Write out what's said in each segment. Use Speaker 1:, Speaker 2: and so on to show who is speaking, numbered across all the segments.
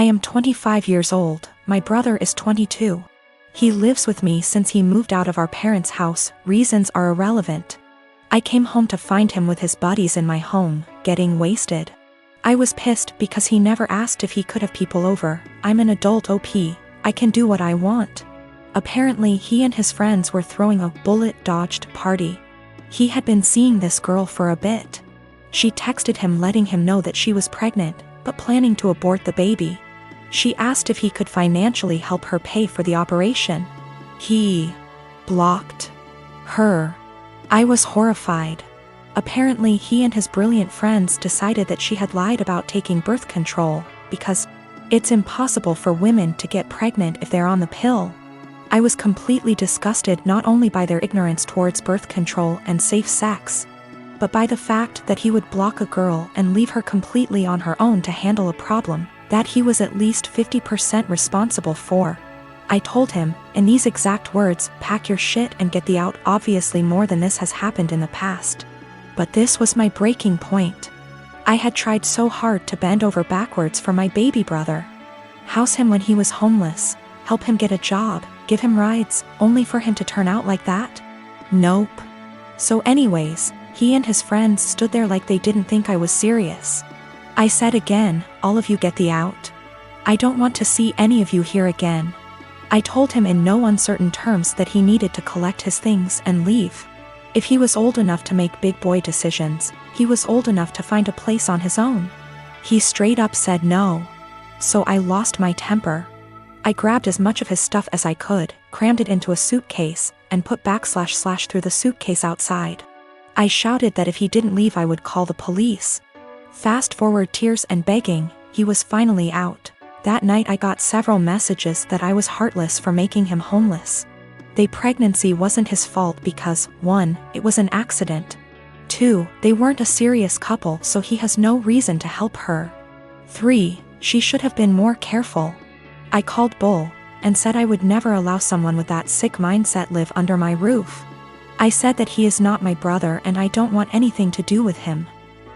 Speaker 1: I am 25 years old, my brother is 22. He lives with me since he moved out of our parents' house, reasons are irrelevant. I came home to find him with his buddies in my home, getting wasted. I was pissed because he never asked if he could have people over. I'm an adult OP, I can do what I want. Apparently he and his friends were throwing a bullet-dodged party. He had been seeing this girl for a bit. She texted him letting him know that she was pregnant, but planning to abort the baby. She asked if he could financially help her pay for the operation. He blocked her. I was horrified. Apparently he and his brilliant friends decided that she had lied about taking birth control, because it's impossible for women to get pregnant if they're on the pill. I was completely disgusted not only by their ignorance towards birth control and safe sex, but by the fact that he would block a girl and leave her completely on her own to handle a problem that he was at least 50% responsible for. I told him, in these exact words, pack your shit and get the out. Obviously more than this has happened in the past. But this was my breaking point. I had tried so hard to bend over backwards for my baby brother. House him when he was homeless, help him get a job, give him rides, only for him to turn out like that? Nope. So anyways, he and his friends stood there like they didn't think I was serious. I said again, all of you get the out. I don't want to see any of you here again. I told him in no uncertain terms that he needed to collect his things and leave. If he was old enough to make big boy decisions, he was old enough to find a place on his own. He straight up said no. So I lost my temper. I grabbed as much of his stuff as I could, crammed it into a suitcase, and put / through the suitcase outside. I shouted that if he didn't leave I would call the police. Fast forward tears and begging, he was finally out. That night I got several messages that I was heartless for making him homeless. The pregnancy wasn't his fault because, 1, it was an accident. 2, they weren't a serious couple so he has no reason to help her. 3, she should have been more careful. I called bull, and said I would never allow someone with that sick mindset live under my roof. I said that he is not my brother and I don't want anything to do with him.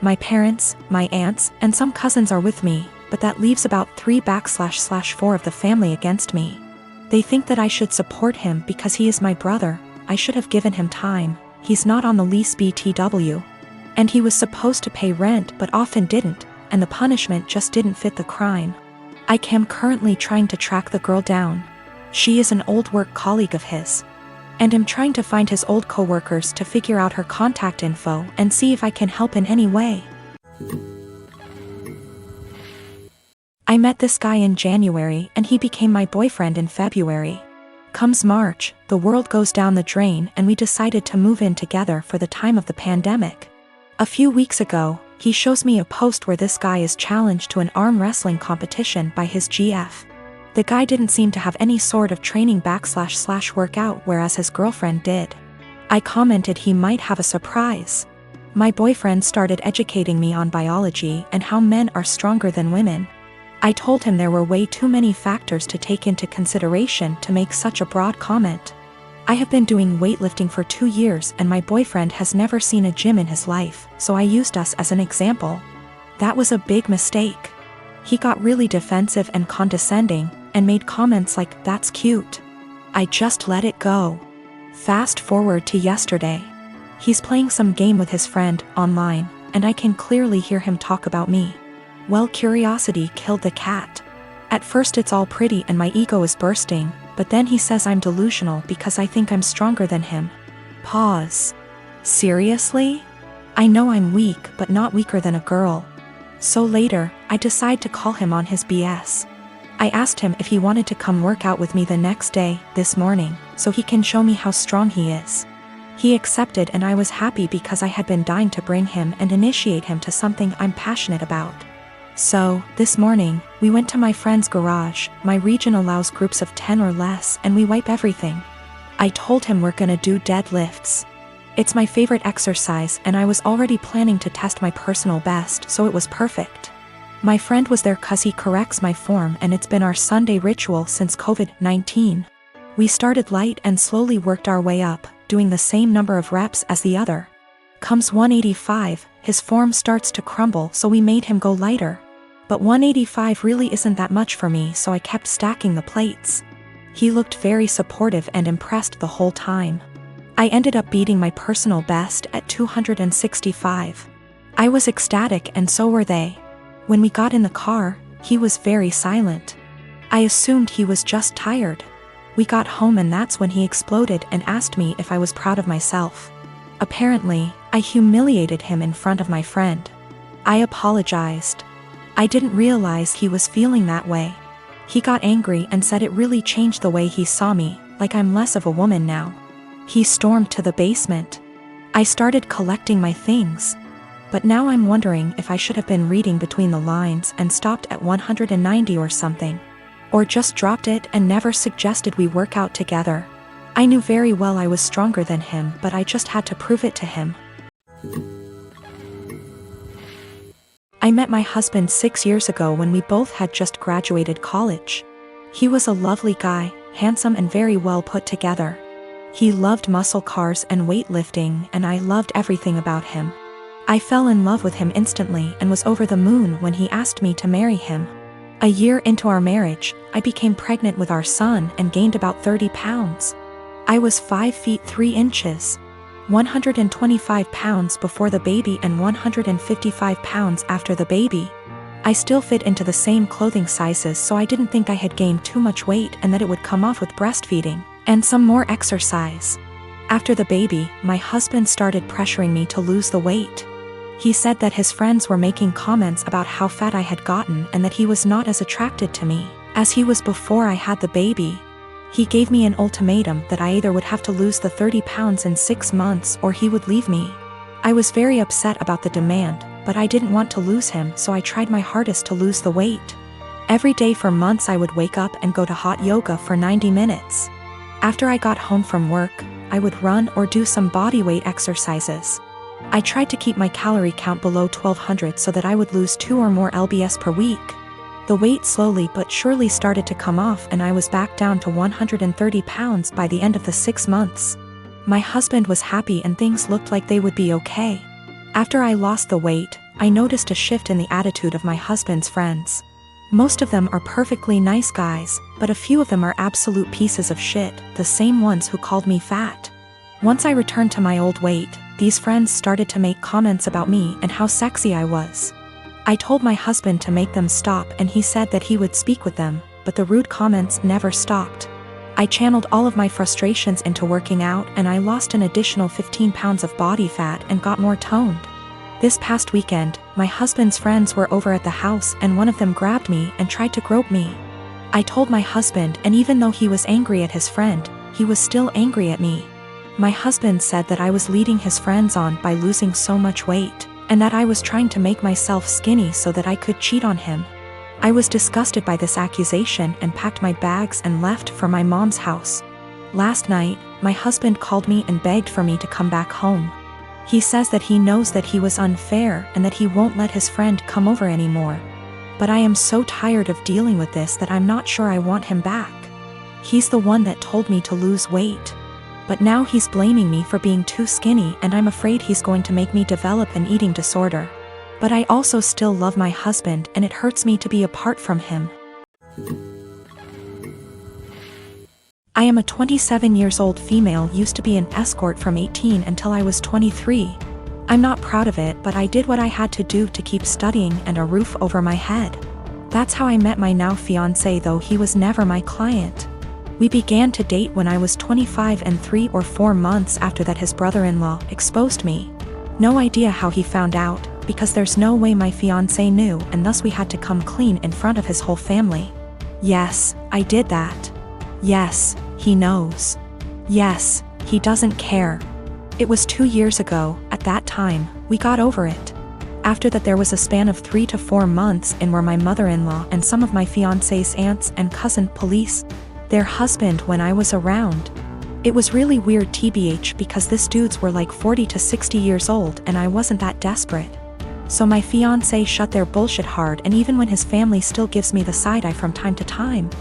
Speaker 1: My parents, my aunts, and some cousins are with me, but that leaves about 3 / 4 of the family against me. They think that I should support him because he is my brother. I should have given him time. He's not on the lease BTW. And he was supposed to pay rent but often didn't, and the punishment just didn't fit the crime. I am currently trying to track the girl down. She is an old work colleague of his. And am trying to find his old coworkers to figure out her contact info and see if I can help in any way. I met this guy in January and he became my boyfriend in February. Comes March, the world goes down the drain and we decided to move in together for the time of the pandemic. A few weeks ago, he shows me a post where this guy is challenged to an arm wrestling competition by his GF. The guy didn't seem to have any sort of training / workout whereas his girlfriend did. I commented he might have a surprise. My boyfriend started educating me on biology and how men are stronger than women. I told him there were way too many factors to take into consideration to make such a broad comment. I have been doing weightlifting for 2 years and my boyfriend has never seen a gym in his life, so I used us as an example. That was a big mistake. He got really defensive and condescending, and made comments like, "That's cute." I just let it go. Fast forward to yesterday. He's playing some game with his friend, online, and I can clearly hear him talk about me. Well, curiosity killed the cat. At first it's all pretty and my ego is bursting, but then he says I'm delusional because I think I'm stronger than him. Pause. Seriously? I know I'm weak but not weaker than a girl. So later, I decide to call him on his BS. I asked him if he wanted to come work out with me the next day, this morning, so he can show me how strong he is. He accepted and I was happy because I had been dying to bring him and initiate him to something I'm passionate about. So, this morning, we went to my friend's garage. My region allows groups of 10 or less and we wipe everything. I told him we're gonna do deadlifts. It's my favorite exercise and I was already planning to test my personal best, so it was perfect. My friend was there cause he corrects my form and it's been our Sunday ritual since COVID-19. We started light and slowly worked our way up, doing the same number of reps as the other. Comes 185, his form starts to crumble so we made him go lighter. But $185 really isn't that much for me, so I kept stacking the plates. He looked very supportive and impressed the whole time. I ended up beating my personal best at $265. I was ecstatic and so were they. When we got in the car, he was very silent. I assumed he was just tired. We got home and that's when he exploded and asked me if I was proud of myself. Apparently, I humiliated him in front of my friend. I apologized. I didn't realize he was feeling that way. He got angry and said it really changed the way he saw me, like I'm less of a woman now. He stormed to the basement. I started collecting my things. But now I'm wondering if I should have been reading between the lines and stopped at 190 or something. Or just dropped it and never suggested we work out together. I knew very well I was stronger than him, but I just had to prove it to him. I met my husband 6 years ago when we both had just graduated college. He was a lovely guy, handsome and very well put together. He loved muscle cars and weightlifting, and I loved everything about him. I fell in love with him instantly and was over the moon when he asked me to marry him. A year into our marriage, I became pregnant with our son and gained about 30 pounds. I was 5 feet 3 inches, 125 pounds before the baby and 155 pounds after the baby. I still fit into the same clothing sizes, so I didn't think I had gained too much weight and that it would come off with breastfeeding and some more exercise. After the baby, my husband started pressuring me to lose the weight. He said that his friends were making comments about how fat I had gotten and that he was not as attracted to me as he was before I had the baby. He gave me an ultimatum that I either would have to lose the 30 pounds in 6 months or he would leave me. I was very upset about the demand, but I didn't want to lose him, so I tried my hardest to lose the weight. Every day for months I would wake up and go to hot yoga for 90 minutes. After I got home from work, I would run or do some bodyweight exercises. I tried to keep my calorie count below 1200 so that I would lose 2 or more lbs per week. The weight slowly but surely started to come off and I was back down to 130 pounds by the end of the 6 months. My husband was happy and things looked like they would be okay. After I lost the weight, I noticed a shift in the attitude of my husband's friends. Most of them are perfectly nice guys, but a few of them are absolute pieces of shit, the same ones who called me fat. Once I returned to my old weight, these friends started to make comments about me and how sexy I was. I told my husband to make them stop and he said that he would speak with them, but the rude comments never stopped. I channeled all of my frustrations into working out and I lost an additional 15 pounds of body fat and got more toned. This past weekend, my husband's friends were over at the house and one of them grabbed me and tried to grope me. I told my husband, and even though he was angry at his friend, he was still angry at me. My husband said that I was leading his friends on by losing so much weight, and that I was trying to make myself skinny so that I could cheat on him. I was disgusted by this accusation and packed my bags and left for my mom's house. Last night, my husband called me and begged for me to come back home. He says that he knows that he was unfair and that he won't let his friend come over anymore. But I am so tired of dealing with this that I'm not sure I want him back. He's the one that told me to lose weight. But now he's blaming me for being too skinny and I'm afraid he's going to make me develop an eating disorder. But I also still love my husband and it hurts me to be apart from him. I am a 27 years old female, used to be an escort from 18 until I was 23. I'm not proud of it, but I did what I had to do to keep studying and a roof over my head. That's how I met my now fiancé, though he was never my client. We began to date when I was 25 and 3 or 4 months after that his brother-in-law exposed me. No idea how he found out, because there's no way my fiancé knew, and thus we had to come clean in front of his whole family. Yes, I did that. Yes, he knows. Yes, he doesn't care. It was 2 years ago. At that time, we got over it. After that there was a span of 3 to 4 months in where my mother-in-law and some of my fiancé's aunts and cousin police their husband when I was around. It was really weird tbh because this dudes were like 40 to 60 years old and I wasn't that desperate. So my fiancé shut their bullshit hard, and even when his family still gives me the side eye from time to time,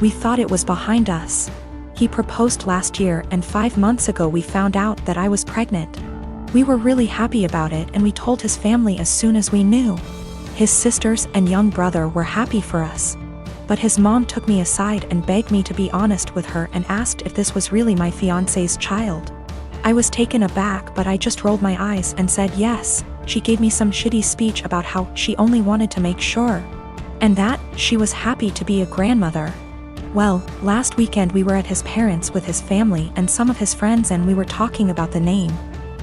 Speaker 1: we thought it was behind us. He proposed last year and 5 months ago we found out that I was pregnant. We were really happy about it and we told his family as soon as we knew. His sisters and young brother were happy for us. But his mom took me aside and begged me to be honest with her and asked if this was really my fiancé's child. I was taken aback, but I just rolled my eyes and said yes. She gave me some shitty speech about how she only wanted to make sure, and that she was happy to be a grandmother. Well, last weekend we were at his parents' with his family and some of his friends, and we were talking about the name.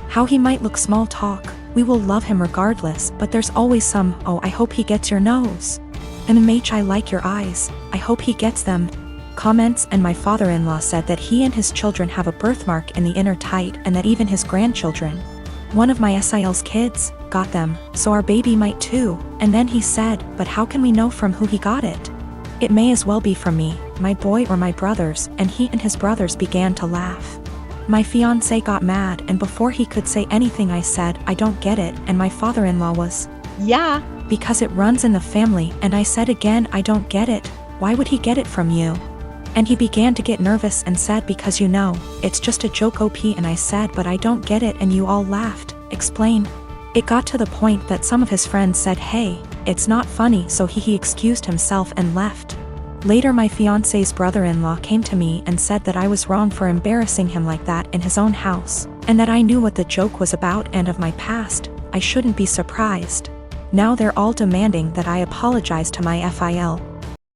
Speaker 1: How he might look small talk. We will love him regardless, but there's always some, oh, I hope he gets your nose. MH, I like your eyes. I hope he gets them. Comments. And my father-in-law said that he and his children have a birthmark in the inner tight and that even his grandchildren, one of my SIL's kids, got them, so our baby might too. And then he said, but how can we know from who he got it? It may as well be from me, my boy, or my brothers. And he and his brothers began to laugh. My fiancé got mad, and before he could say anything I said, I don't get it, and my father-in-law was, yeah, because it runs in the family. And I said again, I don't get it. Why would he get it from you? And he began to get nervous and said, because you know, it's just a joke OP. And I said, but I don't get it, and you all laughed. Explain. It got to the point that some of his friends said, hey, it's not funny, so he excused himself and left. Later my fiancé's brother-in-law came to me and said that I was wrong for embarrassing him like that in his own house, and that I knew what the joke was about and of my past. I shouldn't be surprised. Now they're all demanding that I apologize to my FIL.